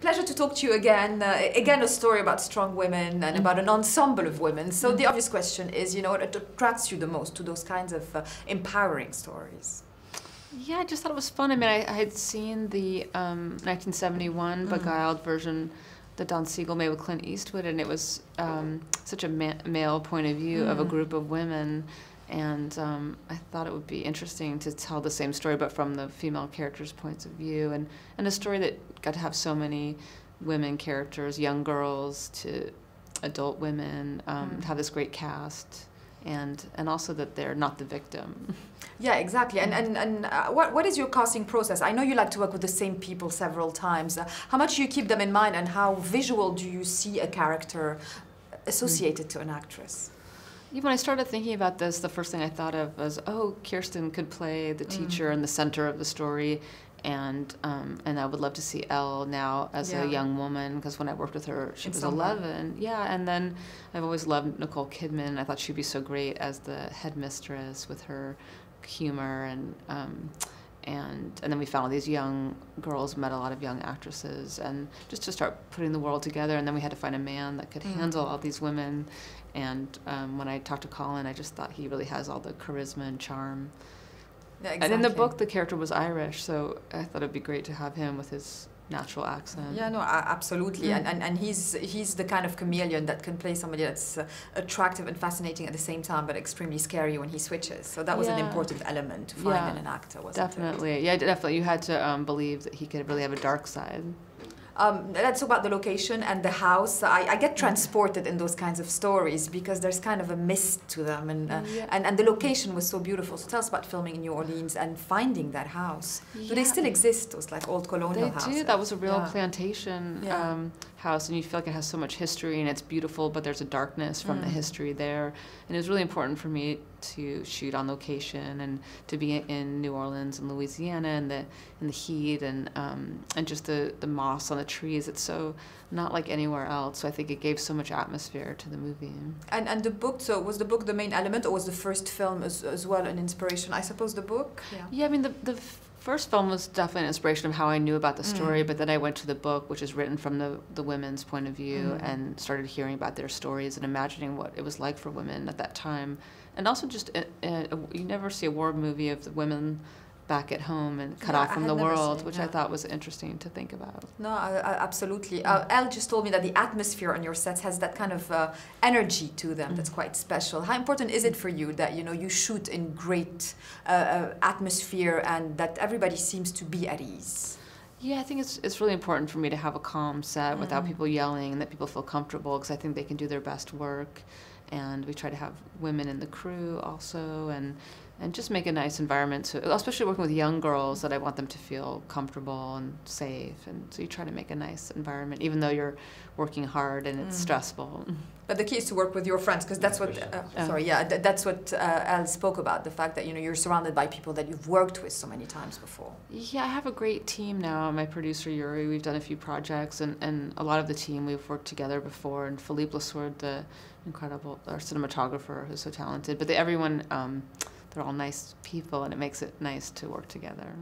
pleasure to talk to you again. Again, a story about strong women and about an ensemble of women. So the obvious question is, you know, what attracts you the most to those kinds of empowering stories? Yeah, I just thought it was fun. I mean, I had seen the 1971 Beguiled version that Don Siegel made with Clint Eastwood, and it was such a male point of view of a group of women. And I thought it would be interesting to tell the same story, but from the female characters' points of view, and a story that got to have so many women characters, young girls to adult women, have this great cast, and also that they're not the victim. Yeah, exactly. And what is your casting process? I know you like to work with the same people several times. How much do you keep them in mind, and how visual do you see a character associated to an actress? When I started thinking about this, the first thing I thought of was, oh, Kirsten could play the teacher in the center of the story, and I would love to see Elle now as a young woman, because when I worked with her, she was 11. Yeah, and then I've always loved Nicole Kidman. I thought she'd be so great as the headmistress with her humor, and then we found all these young girls, met a lot of young actresses, and just to start putting the world together. And then we had to find a man that could handle all these women. And when I talked to Colin, I just thought he really has all the charisma and charm. Yeah, exactly. And in the book, the character was Irish, so I thought it'd be great to have him with his natural accent. Yeah, no, absolutely. And he's the kind of chameleon that can play somebody that's attractive and fascinating at the same time, but extremely scary when he switches. So that was an important element to find in an actor, wasn't it? Definitely. Yeah, definitely. You had to believe that he could really have a dark side. Let's talk about the location and the house. I get transported in those kinds of stories because there's kind of a mist to them, and the location was so beautiful. So tell us about filming in New Orleans and finding that house. Do they still exist, those like old colonial houses? They do. That was a real plantation house, and you feel like it has so much history, and it's beautiful, but there's a darkness from the history there. And it was really important for me to shoot on location and to be in New Orleans and Louisiana and the heat and just the moss on the trees. It's so not like anywhere else. So I think it gave so much atmosphere to the movie. And the book, so was the book the main element, or was the first film as well an inspiration? I suppose the book? Yeah, I mean, the first film was definitely an inspiration of how I knew about the story, but then I went to the book, which is written from the women's point of view, and started hearing about their stories and imagining what it was like for women at that time. And also just, you never see a war movie of the women back at home and cut off from the world, which I thought was interesting to think about. No, absolutely. Elle just told me that the atmosphere on your sets has that kind of energy to them that's quite special. How important is it for you that, you know, you shoot in great atmosphere and that everybody seems to be at ease? Yeah, I think it's really important for me to have a calm set without people yelling, and that people feel comfortable, because I think they can do their best work. And we try to have women in the crew also, and just make a nice environment, so, especially working with young girls, that I want them to feel comfortable and safe. And so you try to make a nice environment, even though you're working hard and it's stressful. But the key is to work with your friends, because that's what, that's what Elle spoke about, the fact that, you know, you're surrounded by people that you've worked with so many times before. Yeah, I have a great team now. My producer, Yuri, we've done a few projects, and a lot of the team we've worked together before, and Philippe Lesourd, the incredible, our cinematographer, who's so talented. But everyone, they're all nice people, and it makes it nice to work together.